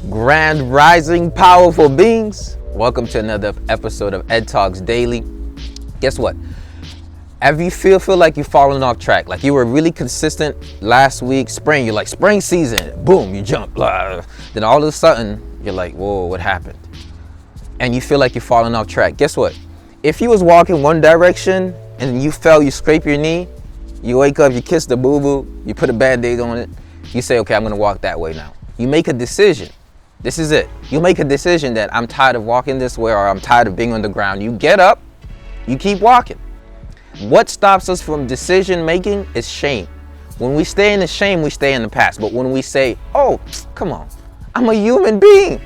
Grand Rising Powerful Beings. Welcome to another episode of Ed Talks Daily. Guess what? Ever you feel like you're falling off track, like you were really consistent last week, spring, you're like spring season, boom, you jump, blah. Then all of a sudden, you're like, whoa, what happened? And you feel like you're falling off track. Guess what? If you was walking one direction and you fell, you scrape your knee, you wake up, you kiss the boo-boo, you put a Band-Aid on it, you say, okay, I'm gonna walk that way now. You make a decision. This is it. You make a decision that I'm tired of walking this way, or I'm tired of being on the ground. You get up, you keep walking. What stops us from decision making is shame. When we stay in the shame, we stay in the past. But when we say, oh, come on, I'm a human being,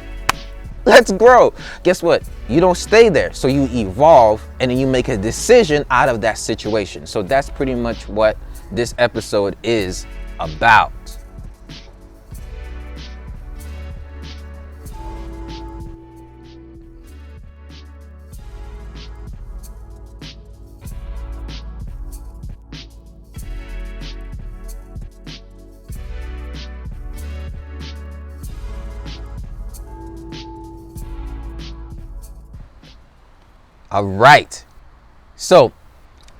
let's grow. Guess what? You don't stay there. So you evolve and then you make a decision out of that situation. So that's pretty much what this episode is about. All right. So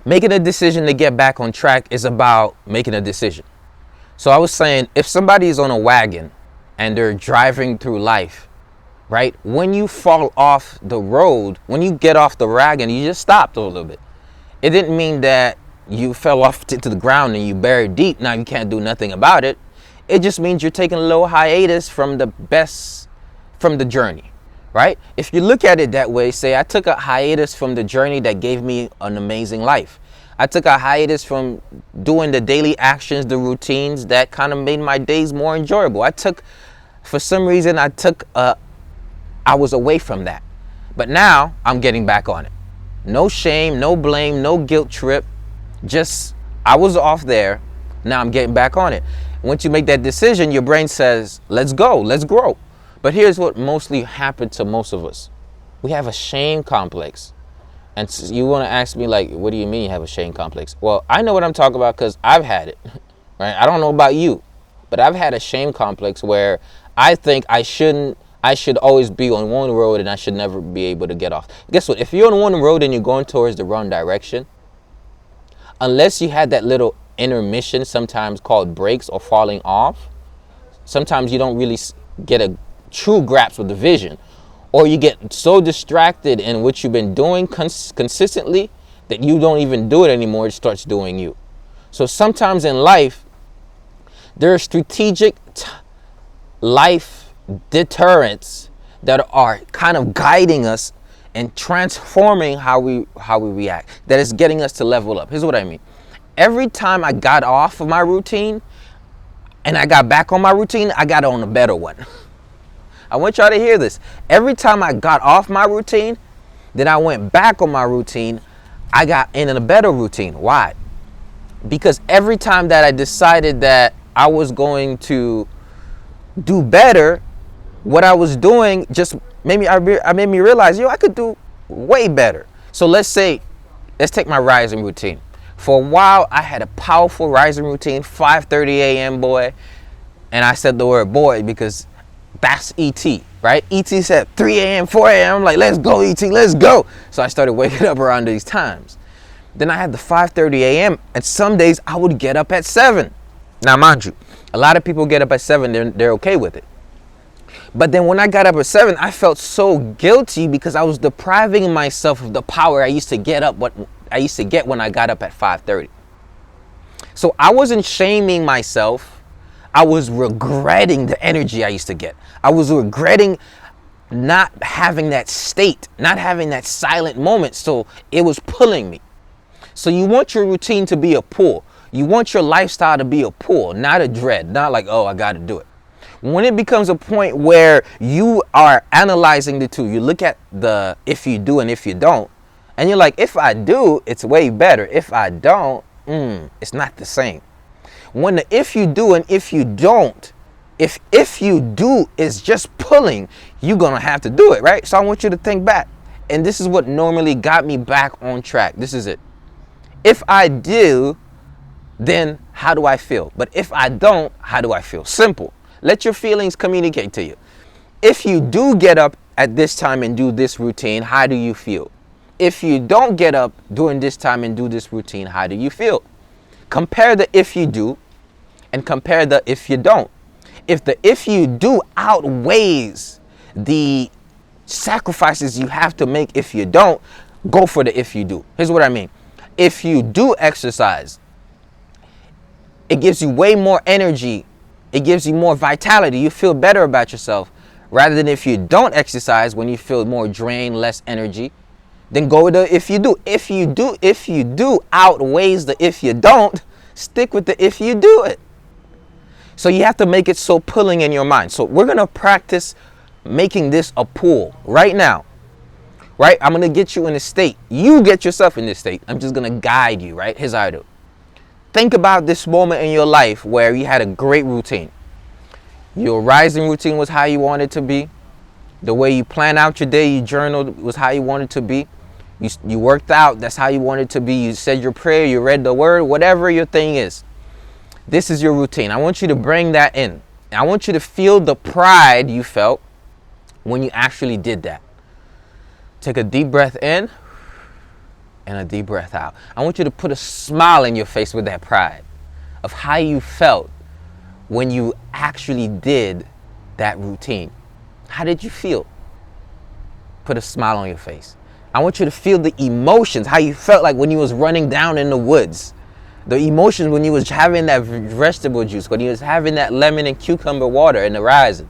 making a decision to get back on track is about making a decision. So I was saying, if somebody is on a wagon and they're driving through life, right? When you fall off the road, when you get off the wagon, you just stopped a little bit. It didn't mean that you fell off to the ground and you buried deep. Now you can't do nothing about it. It just means you're taking a little hiatus from the journey. Right? If you look at it that way, say I took a hiatus from the journey that gave me an amazing life. I took a hiatus from doing the daily actions, the routines that kind of made my days more enjoyable. For some reason, I was away from that. But now I'm getting back on it. No shame, no blame, no guilt trip. Just, I was off there. Now I'm getting back on it. Once you make that decision, your brain says, let's go, let's grow. But here's what mostly happened to most of us. We have a shame complex. And you want to ask me, like, what do you mean you have a shame complex? Well, I know what I'm talking about because I've had it. Right? I don't know about you, but I've had a shame complex where I think I should always be on one road and I should never be able to get off. Guess what? If you're on one road and you're going towards the wrong direction, unless you had that little intermission, sometimes called breaks or falling off, sometimes you don't really get a true grasp of the vision, or you get so distracted in what you've been doing consistently that you don't even do it anymore. It starts doing you. So sometimes in life, there are strategic life deterrents that are kind of guiding us and transforming how we react. That is getting us to level up. Here's what I mean. Every time I got off of my routine and I got back on my routine, I got on a better one. I want y'all to hear this. Every time I got off my routine, then I went back on my routine, I got in a better routine. Why? Because every time that I decided that I was going to do better, what I was doing just made me realize, I could do way better. So let's take my rising routine. For a while, I had a powerful rising routine, 5:30 a.m. boy. And I said the word boy because that's E.T., right? E.T. said 3 a.m., 4 a.m. I'm like, let's go, E.T., let's go. So I started waking up around these times. Then I had the 5:30 a.m. and some days I would get up at 7. Now, mind you, a lot of people get up at 7, they're okay with it. But then when I got up at 7, I felt so guilty because I was depriving myself of the power I used to get when I got up at 5:30. So I wasn't shaming myself. I was regretting the energy I used to get. I was regretting not having that state, not having that silent moment. So it was pulling me. So you want your routine to be a pull. You want your lifestyle to be a pull, not a dread, not like, oh, I got to do it. When it becomes a point where you are analyzing the two, you look at the if you do and if you don't, and you're like, if I do, it's way better. If I don't, it's not the same. When the if you do and if you don't, if you do is just pulling, you're going to have to do it, right? So I want you to think back. And this is what normally got me back on track. This is it. If I do, then how do I feel? But if I don't, how do I feel? Simple. Let your feelings communicate to you. If you do get up at this time and do this routine, how do you feel? If you don't get up during this time and do this routine, how do you feel? Compare the if you do and compare the if you don't. If the if you do outweighs the sacrifices you have to make if you don't, go for the if you do. Here's what I mean. If you do exercise, it gives you way more energy. It gives you more vitality. You feel better about yourself. Rather than if you don't exercise, when you feel more drained, less energy, then go with the if you do. If you do outweighs the if you don't, stick with the if you do it. So you have to make it so pulling in your mind. So we're going to practice making this a pull right now. Right? I'm going to get you in a state. You get yourself in this state. I'm just going to guide you, right? Here's how I do. Think about this moment in your life where you had a great routine. Your rising routine was how you wanted it to be. The way you plan out your day, you journaled, was how you wanted it to be. You worked out, that's how you wanted it to be. You said your prayer, you read the word, whatever your thing is. This is your routine. I want you to bring that in. I want you to feel the pride you felt when you actually did that. Take a deep breath in and a deep breath out. I want you to put a smile in your face with that pride of how you felt when you actually did that routine. How did you feel? Put a smile on your face. I want you to feel the emotions, how you felt like when you was running down in the woods. The emotions when you was having that vegetable juice, when you was having that lemon and cucumber water in the rising.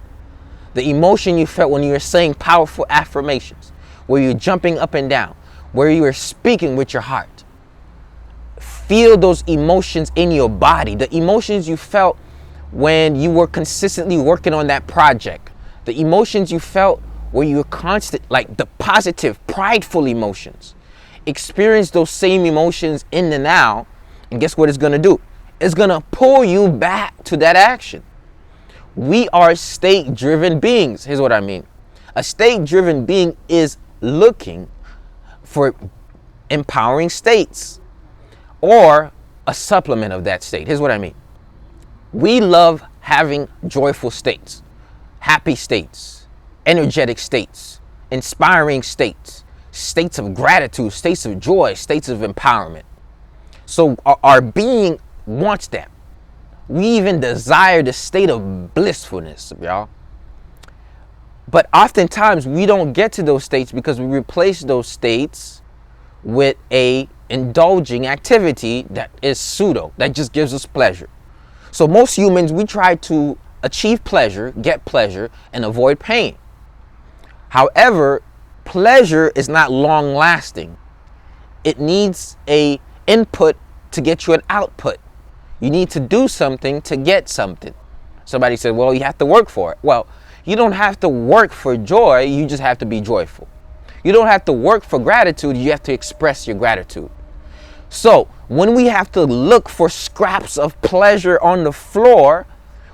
The emotion you felt when you were saying powerful affirmations, where you're jumping up and down, where you were speaking with your heart. Feel those emotions in your body. The emotions you felt when you were consistently working on that project. The emotions you felt where you were constant, like the positive, prideful emotions. Experience those same emotions in the now. And guess what it's going to do? It's going to pull you back to that action. We are state-driven beings. Here's what I mean. A state-driven being is looking for empowering states or a supplement of that state. Here's what I mean. We love having joyful states, happy states, energetic states, inspiring states, states of gratitude, states of joy, states of empowerment. So our being wants that. We even desire the state of blissfulness, y'all. But oftentimes we don't get to those states because we replace those states with a indulging activity that is pseudo, that just gives us pleasure. So most humans, we try to achieve pleasure, get pleasure, and avoid pain. However, pleasure is not long lasting. It needs a input to get you an output. You need to do something to get something. Somebody said, well, you have to work for it. Well, you don't have to work for joy. You just have to be joyful. You don't have to work for gratitude. You have to express your gratitude. So when we have to look for scraps of pleasure on the floor,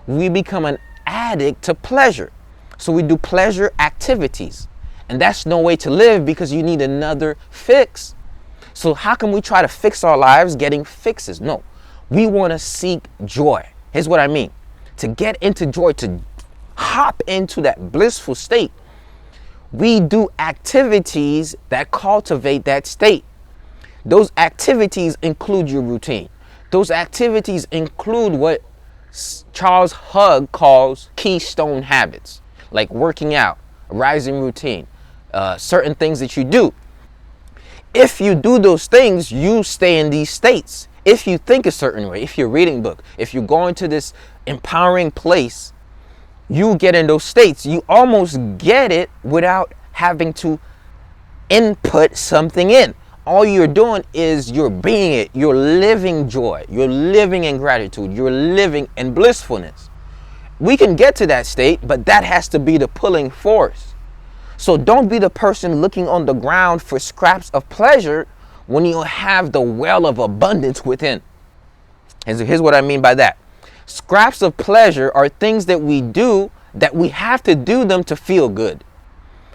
we become an addict to pleasure. So we do pleasure activities. And that's no way to live because you need another fix. So how can we try to fix our lives getting fixes? No, we want to seek joy. Here's what I mean. To get into joy, to hop into that blissful state, we do activities that cultivate that state. Those activities include your routine. Those activities include what Charles Hugg calls keystone habits, like working out, rising routine, certain things that you do. If you do those things, you stay in these states. If you think a certain way, if you're reading a book, if you're going to this empowering place, you get in those states. You almost get it without having to input something in. All you're doing is you're being it. You're living joy. You're living in gratitude. You're living in blissfulness. We can get to that state, but that has to be the pulling force. So don't be the person looking on the ground for scraps of pleasure when you have the well of abundance within. And so here's what I mean by that. Scraps of pleasure are things that we do that we have to do them to feel good.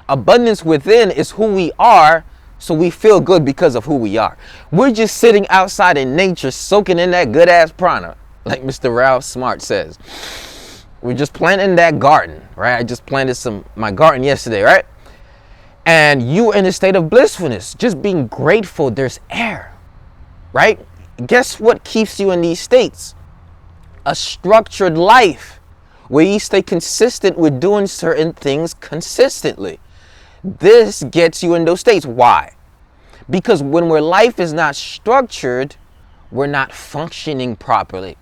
Abundance within is who we are, so we feel good because of who we are. We're just sitting outside in nature soaking in that good ass prana, like Mr. Ralph Smart says. We're just planting that garden, right? I just planted my garden yesterday, right? And you in a state of blissfulness, just being grateful there's air, right? Guess what keeps you in these states? A structured life where you stay consistent with doing certain things consistently. This gets you in those states. Why? Because when life is not structured, we're not functioning properly,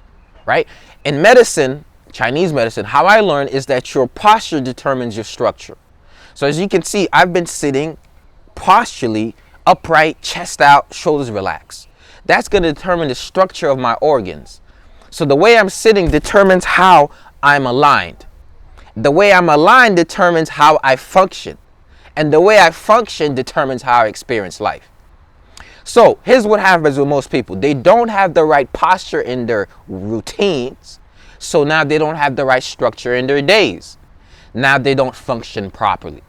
right? In medicine, Chinese medicine, how I learned is that your posture determines your structure. So as you can see, I've been sitting posturally, upright, chest out, shoulders relaxed. That's going to determine the structure of my organs. So the way I'm sitting determines how I'm aligned. The way I'm aligned determines how I function. And the way I function determines how I experience life. So here's what happens with most people. They don't have the right posture in their routines. So now they don't have the right structure in their days. Now they don't function properly.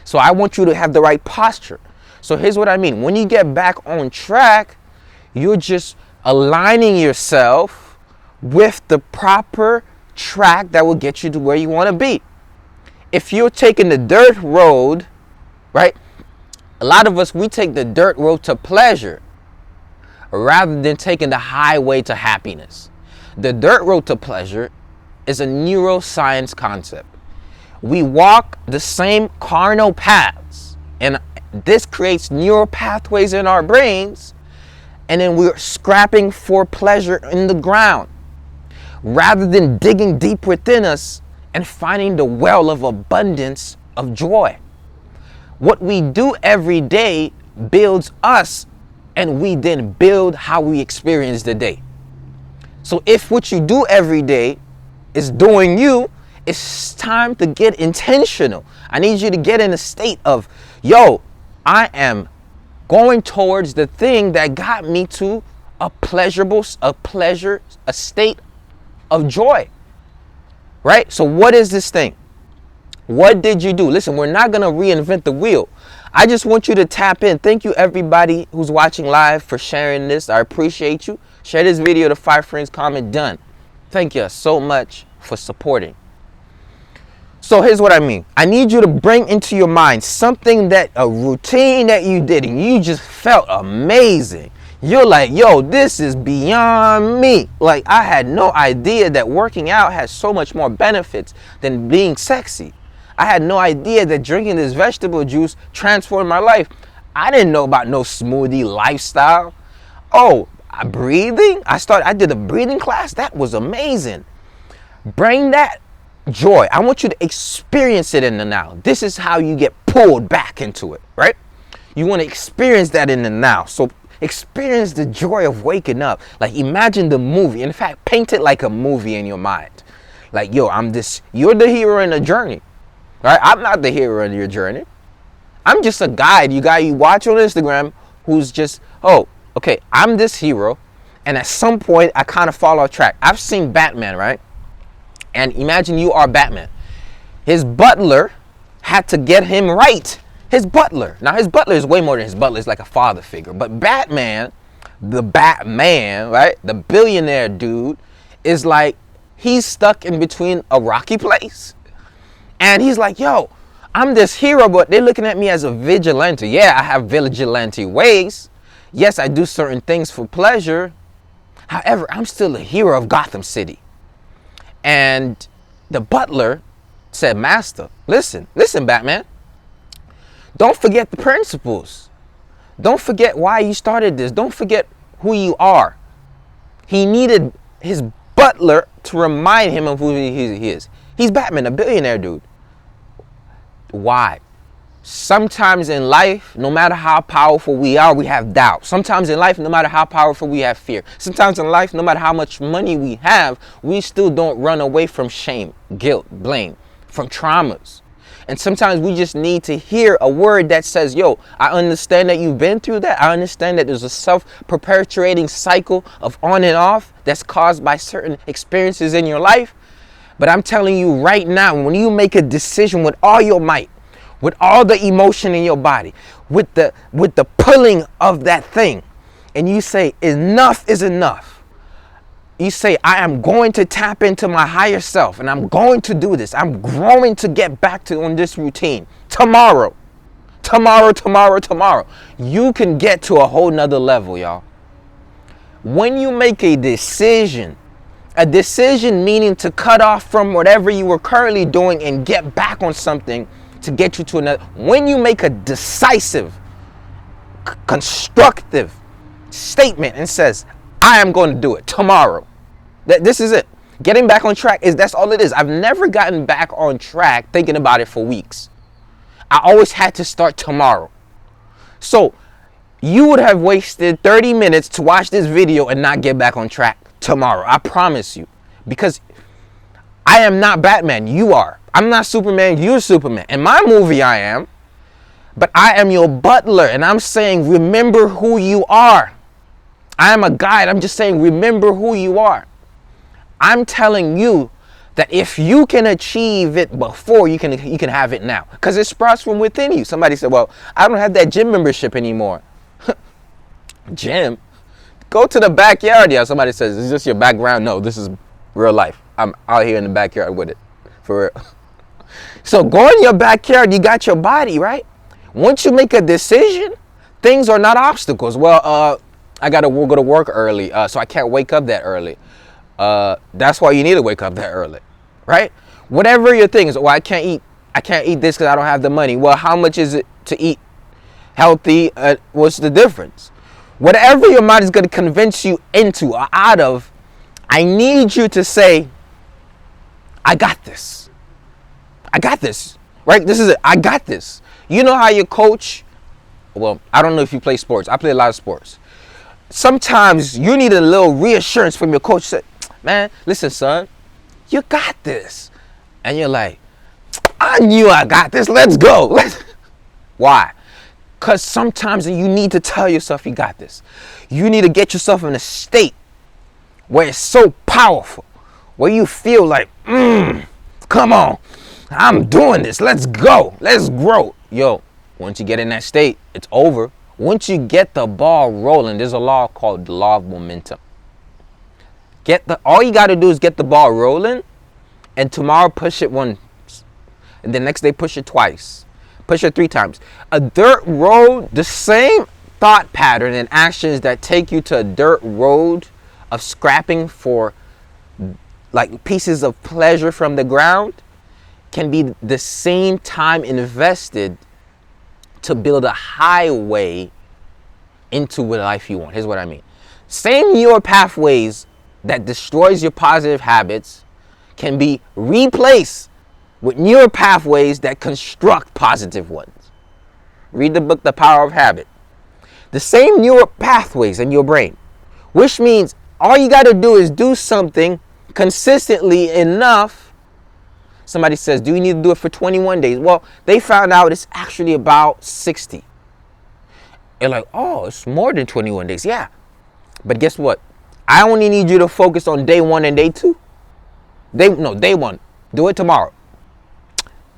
So I want you to have the right posture. So here's what I mean. When you get back on track, you're just aligning yourself with the proper track that will get you to where you want to be. If you're taking the dirt road, right? A lot of us, we take the dirt road to pleasure rather than taking the highway to happiness. The dirt road to pleasure is a neuroscience concept. We walk the same carnal paths, and this creates neural pathways in our brains, and then we're scrapping for pleasure in the ground rather than digging deep within us and finding the well of abundance of joy. What we do every day builds us, and we then build how we experience the day. So if what you do every day is doing you, it's time to get intentional. I need you to get in a state of, yo, I am going towards the thing that got me to a state of joy, right? So what is this thing? What did you do? Listen, we're not going to reinvent the wheel. I just want you to tap in. Thank you, everybody who's watching live, for sharing this. I appreciate you. Share this video to 5 friends, comment done. Thank you so much for supporting. So here's what I mean. I need you to bring into your mind something a routine that you did and you just felt amazing. You're like, yo, this is beyond me. Like, I had no idea that working out has so much more benefits than being sexy. I had no idea that drinking this vegetable juice transformed my life. I didn't know about no smoothie lifestyle. Oh, breathing. I did a breathing class. That was amazing. Bring that joy. I want you to experience it in the now. This is how you get pulled back into it, right? You want to experience that in the now. So experience the joy of waking up. Like, imagine the movie. In fact, paint it like a movie in your mind. Like, yo, you're the hero in the journey, right? I'm not the hero in your journey. I'm just a guide. You watch on Instagram who's just, oh, okay, I'm this hero. And at some point, I kind of fall off track. I've seen Batman, right? And imagine you are Batman. His butler had to get him right. His butler. Now, his butler is way more than his butler. Is like a father figure. But Batman, right? The billionaire dude is like, he's stuck in between a rocky place. And he's like, yo, I'm this hero, but they're looking at me as a vigilante. Yeah, I have vigilante ways. Yes, I do certain things for pleasure. However, I'm still a hero of Gotham City. And the butler said, master, listen, Batman. Don't forget the principles. Don't forget why you started this. Don't forget who you are. He needed his butler to remind him of who he is. He's Batman, a billionaire dude. Why? Sometimes in life, no matter how powerful we are, we have doubt. Sometimes in life, no matter how powerful, we have fear. Sometimes in life, no matter how much money we have, we still don't run away from shame, guilt, blame, from traumas. And sometimes we just need to hear a word that says, yo, I understand that you've been through that. I understand that there's a self-perpetuating cycle of on and off that's caused by certain experiences in your life. But I'm telling you right now, when you make a decision with all your might, with all the emotion in your body, with the pulling of that thing, and you say, enough is enough. You say, I am going to tap into my higher self and I'm going to do this. I'm growing to get back to on this routine tomorrow. Tomorrow. You can get to a whole nother level, y'all. When you make a decision meaning to cut off from whatever you were currently doing and get back on something to get you to another. When you make a decisive, constructive statement and says, I am going to do it tomorrow. This is it. Getting back on track that's all it is. I've never gotten back on track thinking about it for weeks. I always had to start tomorrow. So you would have wasted 30 minutes to watch this video and not get back on track tomorrow. I promise you. Because I am not Batman. You are. I'm not Superman. You're Superman. In my movie, I am. But I am your butler. And I'm saying, remember who you are. I am a guide. I'm just saying, remember who you are. I'm telling you that if you can achieve it before, you can have it now. Because it sprouts from within you. Somebody said, well, I don't have that gym membership anymore. Gym? Go to the backyard. Yeah, somebody says, is this your background? No, this is real life. I'm out here in the backyard with it. For real. So go in your backyard. You got your body, right? Once you make a decision, things are not obstacles. Well, I got to go to work early, so I can't wake up that early. That's why you need to wake up that early, right? Whatever your thing is, well, I can't eat this because I don't have the money. Well, how much is it to eat healthy? What's the difference? Whatever your mind is going to convince you into or out of, I need you to say, I got this. I got this, right? This is it. I got this. You know how your coach, well, I don't know if you play sports. I play a lot of sports. Sometimes you need a little reassurance from your coach. Say, man, listen, son, you got this. And you're like, I knew I got this. Let's go. Why? Because sometimes you need to tell yourself you got this. You need to get yourself in a state where it's so powerful, where you feel like, come on, I'm doing this. Let's go. Let's grow. Yo, once you get in that state, it's over. Once you get the ball rolling, there's a law called the law of momentum. All you got to do is get the ball rolling, and tomorrow push it once, and the next day push it twice, push it 3 times. A dirt road, the same thought pattern and actions that take you to a dirt road of scrapping for like pieces of pleasure from the ground can be the same time invested to build a highway into the life you want. Here's what I mean. Same neural pathways that destroys your positive habits can be replaced with neural pathways that construct positive ones. Read the book, The Power of Habit. The same neural pathways in your brain, which means all you got to do is do something consistently enough. Somebody says, do you need to do it for 21 days? Well, they found out it's actually about 60. They're like, oh, it's more than 21 days. Yeah. But guess what? I only need you to focus on day 1 and day 2. Day 1. Do it tomorrow.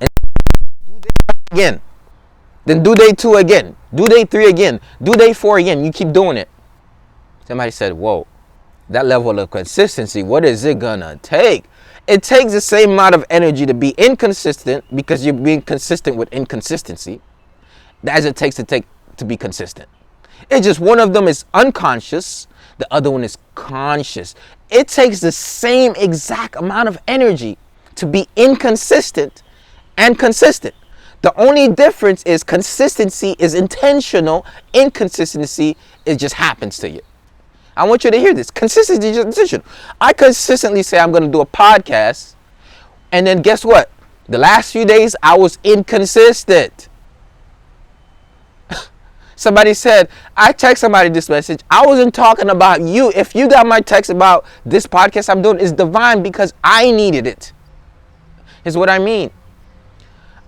And do day 1 again. Then do day 2 again. Do day 3 again. Do day 4 again. You keep doing it. Somebody said, whoa, that level of consistency, what is it gonna take? It takes the same amount of energy to be inconsistent, because you're being consistent with inconsistency, as it takes to be consistent. It's just one of them is unconscious, the other one is conscious. It takes the same exact amount of energy to be inconsistent and consistent. The only difference is consistency is intentional, inconsistency, it just happens to you. I want you to hear this. Consistency is intentional. I consistently say I'm going to do a podcast, and then guess what? The last few days I was inconsistent. Somebody said, I text somebody this message. I wasn't talking about you. If you got my text about this podcast I'm doing, it's divine because I needed it. Is what I mean.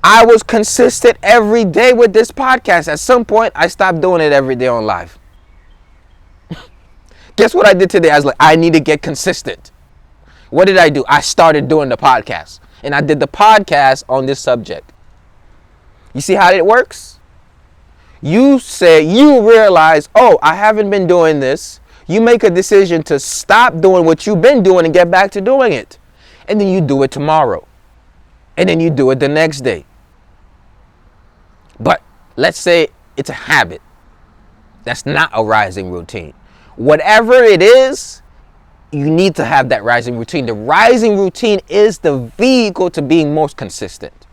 I was consistent every day with this podcast. At some point, I stopped doing it every day on live. Guess what I did today? I was like, I need to get consistent. What did I do? I started doing the podcast. And I did the podcast on this subject. You see how it works? You realize, oh, I haven't been doing this You make a decision to stop doing what you've been doing and get back to doing it. And then you do it tomorrow. And then you do it the next day. But let's say it's a habit. That's not a rising routine. Whatever it is, you need to have that rising routine. The rising routine is the vehicle to being most consistent,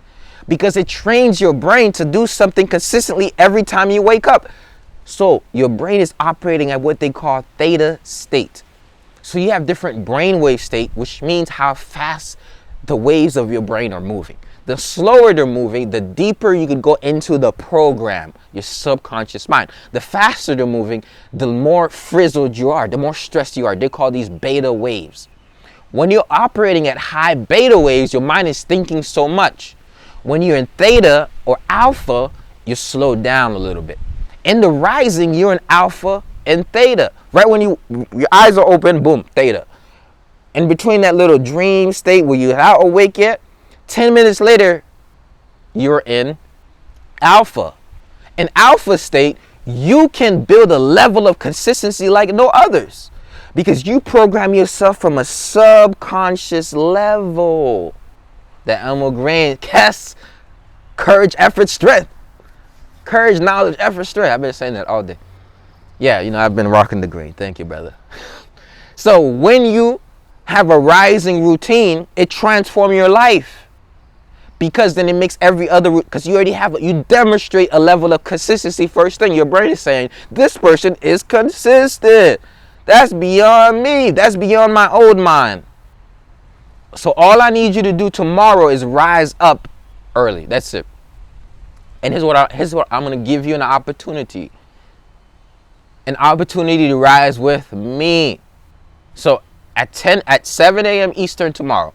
because it trains your brain to do something consistently every time you wake up. So your brain is operating at what they call theta state. So you have different brainwave state, which means how fast the waves of your brain are moving. The slower they're moving, the deeper you can go into the program, your subconscious mind. The faster they're moving, the more frizzled you are, the more stressed you are. They call these beta waves. When you're operating at high beta waves, your mind is thinking so much. When you're in theta or alpha, you slow down a little bit. In the rising, you're in alpha and theta. Right when your eyes are open, boom, theta. In between that little dream state where you're not awake yet, 10 minutes later, you're in alpha. In alpha state, you can build a level of consistency like no others, because you program yourself from a subconscious level. That Elmo Green, yes, courage, effort, strength. Courage, knowledge, effort, strength. I've been saying that all day. Yeah, I've been rocking the green. Thank you, brother. So when you have a rising routine, it transforms your life. Because then it makes every other, because you already you demonstrate a level of consistency. First thing, your brain is saying, this person is consistent. That's beyond me. That's beyond my old mind. So all I need you to do tomorrow is rise up early. That's it. And here's what I'm going to give you an opportunity. An opportunity to rise with me. So at 7 a.m. Eastern tomorrow,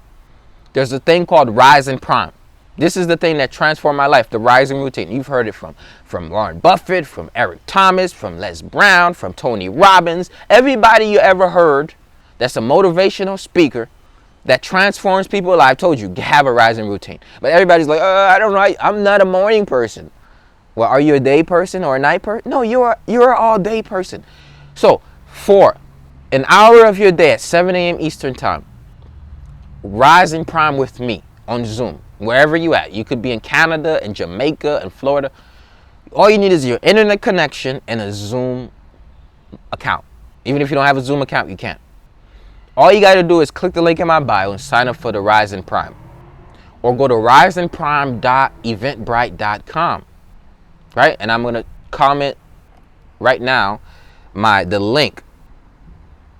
there's a thing called Rising Prime. This is the thing that transformed my life, the rising routine. You've heard it from Warren Buffett, from Eric Thomas, from Les Brown, from Tony Robbins. Everybody you ever heard that's a motivational speaker that transforms people's lives told you, have a rising routine. But everybody's like, I don't know, I'm not a morning person. Well, are you a day person or a night person? No, you're an all-day person. So for an hour of your day at 7 a.m. Eastern time, Rising Prime with me on Zoom. Wherever you at. You could be in Canada, in Jamaica, in Florida. All you need is your internet connection and a Zoom account. Even if you don't have a Zoom account, you can. All you got to do is click the link in my bio and sign up for the Rising Prime. Or go to risingprime.eventbrite.com. Right? And I'm going to comment right now the link.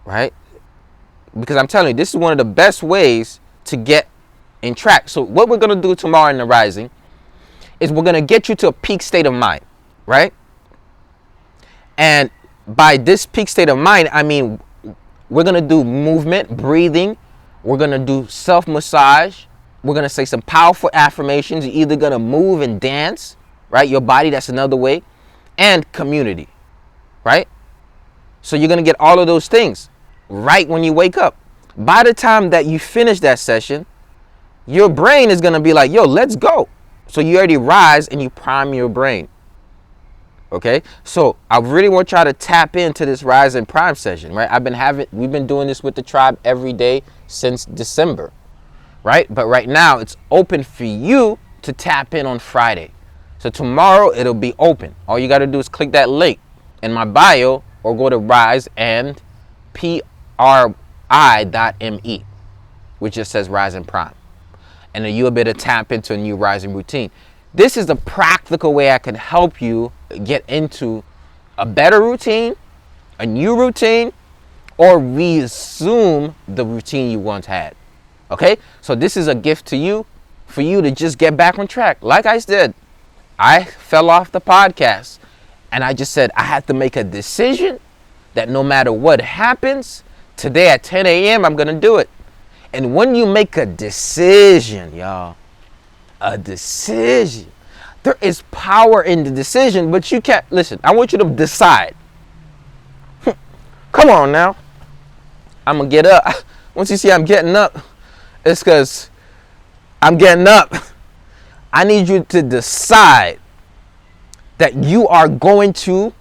Right? Because I'm telling you, this is one of the best ways to get in track. So what we're going to do tomorrow in the Rising is we're going to get you to a peak state of mind, right? And by this peak state of mind, I mean, we're going to do movement, breathing. We're going to do self-massage. We're going to say some powerful affirmations. You're either going to move and dance, right? Your body, that's another way. And community, right? So you're going to get all of those things right when you wake up. By the time that you finish that session, your brain is going to be like, yo, let's go. So you already rise and you prime your brain. Okay? So I really want y'all to tap into this Rise and Prime session, right? We've been doing this with the tribe every day since December, right? But right now it's open for you to tap in on Friday. So tomorrow it'll be open. All you got to do is click that link in my bio or go to risepri.me, which just says Rise and Prime. And then you'll be able to tap into a new rising routine. This is the practical way I can help you get into a better routine, a new routine, or resume the routine you once had. Okay? So this is a gift to you, for you to just get back on track. Like I said, I fell off the podcast and I just said I had to make a decision that no matter what happens, today at 10 a.m. I'm going to do it. And when you make a decision, y'all, a decision, there is power in the decision, but you can't, listen, I want you to decide. Come on now. I'm going to get up. Once you see I'm getting up, it's because I'm getting up. I need you to decide that you are going to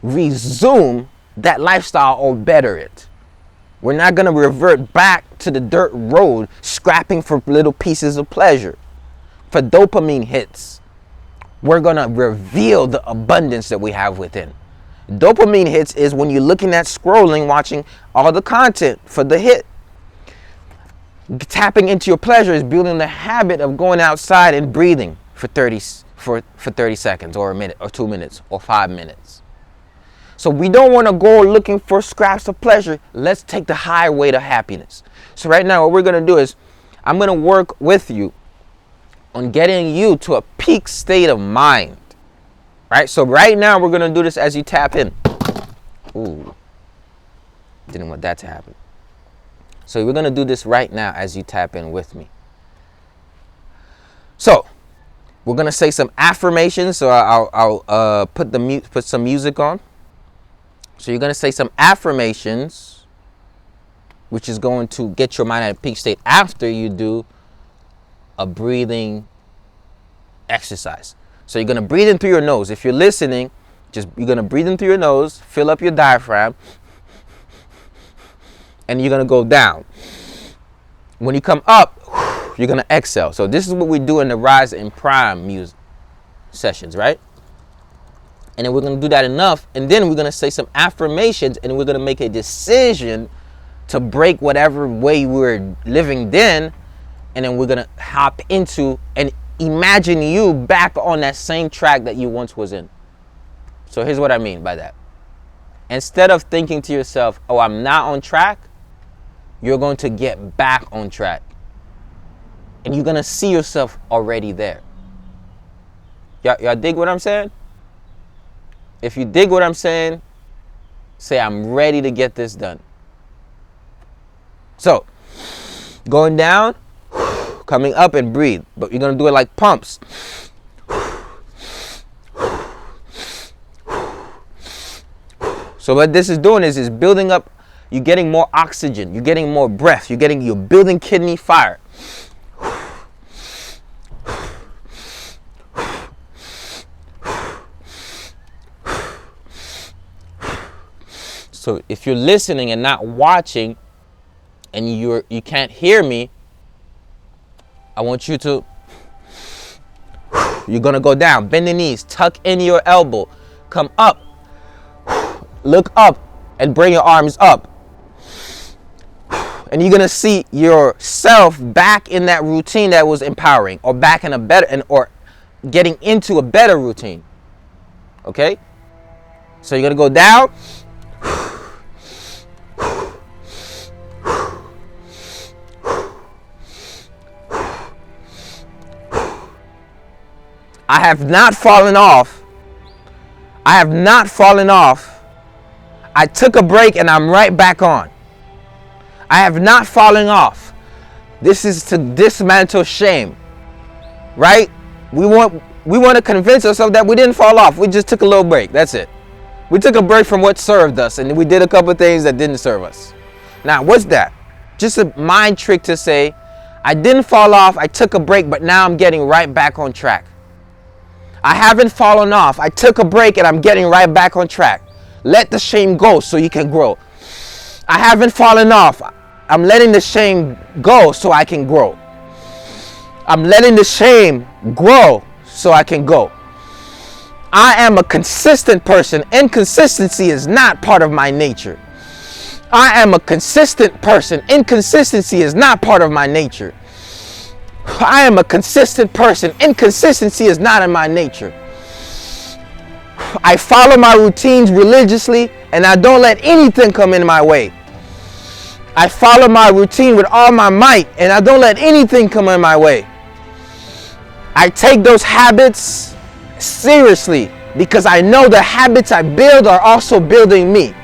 resume that lifestyle or better it. We're not going to revert back to the dirt road, scrapping for little pieces of pleasure, for dopamine hits. We're going to reveal the abundance that we have within. Dopamine hits is when you're looking at scrolling, watching all the content for the hit. Tapping into your pleasure is building the habit of going outside and breathing for 30 seconds or a minute or 2 minutes or 5 minutes. So we don't want to go looking for scraps of pleasure. Let's take the highway to happiness. So right now what we're going to do is I'm going to work with you on getting you to a peak state of mind. Right? So right now we're going to do this as you tap in. Ooh. Didn't want that to happen. So we're going to do this right now as you tap in with me. So we're going to say some affirmations. So I'll put some music on. So you're going to say some affirmations, which is going to get your mind at a peak state after you do a breathing exercise. So you're going to breathe in through your nose. If you're listening, you're going to breathe in through your nose, fill up your diaphragm, and you're going to go down. When you come up, you're going to exhale. So this is what we do in the Rise and Prime music sessions, right? And then we're going to do that enough. And then we're going to say some affirmations, and we're going to make a decision to break whatever way we were living then. And then we're going to hop into and imagine you back on that same track that you once was in. So here's what I mean by that. Instead of thinking to yourself, oh, I'm not on track, you're going to get back on track. And you're going to see yourself already there. Y'all dig what I'm saying? If you dig what I'm saying, say, I'm ready to get this done. So, going down, coming up, and breathe. But you're going to do it like pumps. So what this is doing is building up. You're getting more oxygen. You're getting more breath. You're building kidney fire. So if you're listening and not watching, and you can't hear me, I want you to, you're going to go down, bend the knees, tuck in your elbow, come up, look up, and bring your arms up. And you're going to see yourself back in that routine that was empowering, or back in a better, or getting into a better routine. Okay? So you're going to go down. I have not fallen off. I have not fallen off. I took a break and I'm right back on. I have not fallen off. This is to dismantle shame. Right? We want to convince ourselves that we didn't fall off. We just took a little break. That's it. We took a break from what served us, and we did a couple of things that didn't serve us. Now, what's that? Just a mind trick to say, I didn't fall off. I took a break, but now I'm getting right back on track. I haven't fallen off. I took a break and I'm getting right back on track. Let the shame go so you can grow. I haven't fallen off. I'm letting the shame go so I can grow. I'm letting the shame grow so I can go. I am a consistent person. Inconsistency is not part of my nature. I am a consistent person. Inconsistency is not part of my nature. I am a consistent person. Inconsistency is not in my nature. I follow my routines religiously, and I don't let anything come in my way. I follow my routine with all my might, and I don't let anything come in my way. I take those habits seriously because I know the habits I build are also building me.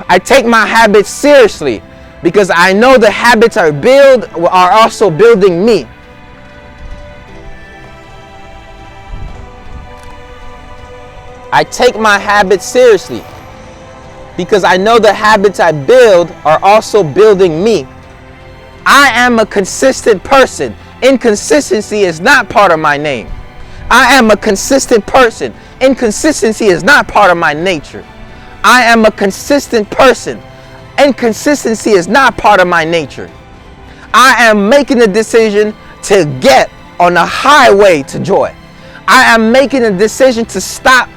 I take my habits seriously because I know the habits I build are also building me. I take my habits seriously because I know the habits I build are also building me. I am a consistent person. Inconsistency is not part of my name. I am a consistent person. Inconsistency is not part of my nature. I am a consistent person. Inconsistency is not part of my nature. I am making a decision to get on the highway to joy. I am making a decision to stop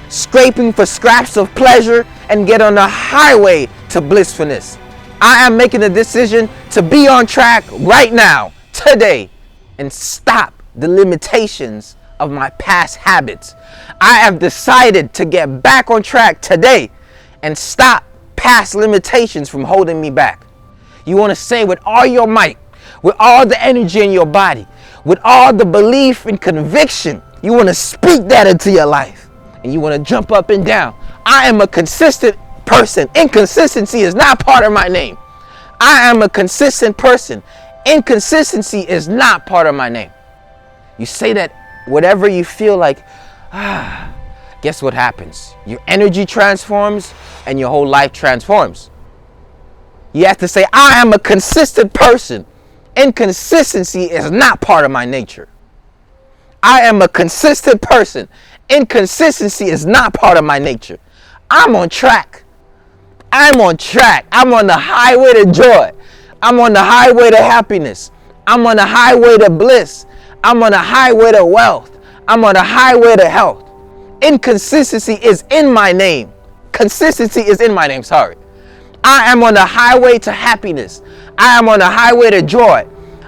scraping for scraps of pleasure and get on the highway to blissfulness. I am making a decision to be on track right now, today, and stop the limitations of my past habits. I have decided to get back on track today and stop past limitations from holding me back. You want to say with all your might, with all the energy in your body, with all the belief and conviction, you want to speak that into your life. And you want to jump up and down. I am a consistent person. Inconsistency is not part of my name. I am a consistent person. Inconsistency is not part of my name. You say that whatever you feel like, guess what happens? Your energy transforms and your whole life transforms. You have to say, I am a consistent person. Inconsistency is not part of my nature. I am a consistent person. Inconsistency is not part of my nature. I'm on track. I'm on track. I'm on the highway to joy. I'm on the highway to happiness. I'm on the highway to bliss. I'm on the highway to wealth. I'm on the highway to health. Inconsistency is in my name. Consistency is in my name, sorry. I am on the highway to happiness. I am on the highway to joy.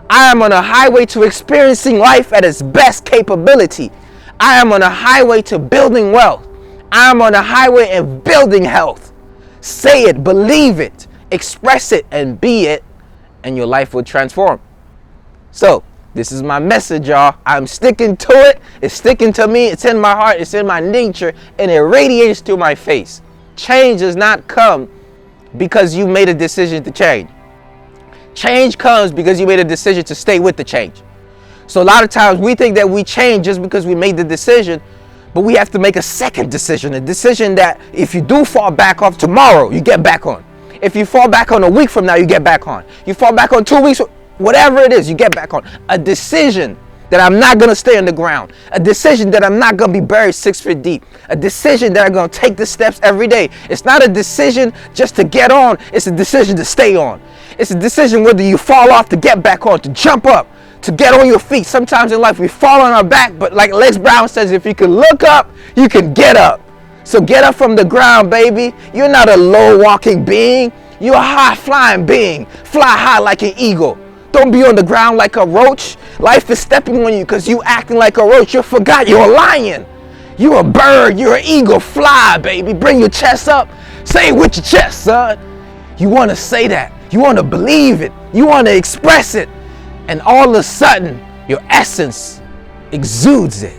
I am on a highway to experiencing life at its best capability. I am on a highway to building wealth. I am on a highway of building health. Say it, believe it, express it, and be it, and your life will transform. So, this is my message, y'all. I'm sticking to it. It's sticking to me. It's in my heart. It's in my nature, and it radiates through my face. Change does not come because you made a decision to change. Change comes because you made a decision to stay with the change. So a lot of times we think that we change just because we made the decision, but we have to make a second decision, a decision that if you do fall back off tomorrow, you get back on. If you fall back on a week from now, you get back on. You fall back on 2 weeks, whatever it is, you get back on. A decision that I'm not going to stay on the ground. A decision that I'm not going to be buried 6 feet deep. A decision that I'm going to take the steps every day. It's not a decision just to get on. It's a decision to stay on. It's a decision whether you fall off to get back on, to jump up, to get on your feet. Sometimes in life we fall on our back, but like Les Brown says, if you can look up, you can get up. So get up from the ground, baby. You're not a low walking being. You're a high flying being. Fly high like an eagle. Don't be on the ground like a roach. Life is stepping on you because you acting like a roach. You forgot you're a lion. You're a bird. You're an eagle. Fly, baby. Bring your chest up. Say it with your chest, son. You want to say that. You want to believe it. You want to express it. And all of a sudden, your essence exudes it.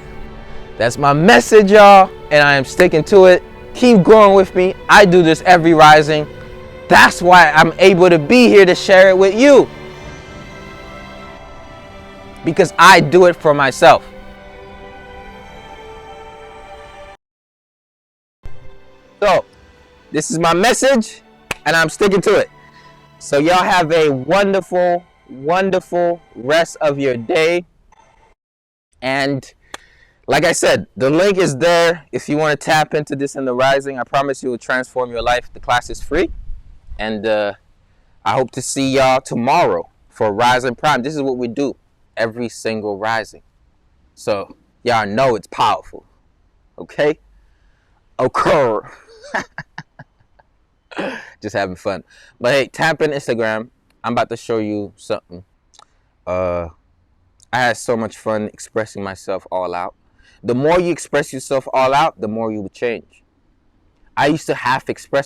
That's my message, y'all. And I am sticking to it. Keep growing with me. I do this every rising. That's why I'm able to be here to share it with you. Because I do it for myself. So, this is my message, and I'm sticking to it. So y'all have a wonderful, wonderful rest of your day. And like I said, the link is there if you want to tap into this in the rising. I promise you it will transform your life. The class is free. And I hope to see y'all tomorrow for Rising Prime. This is what we do every single rising. So y'all know it's powerful. Okay? Occur. Just having fun. But hey, tap in Instagram. I'm about to show you something. I had so much fun expressing myself all out. The more you express yourself all out, the more you will change. I used to half express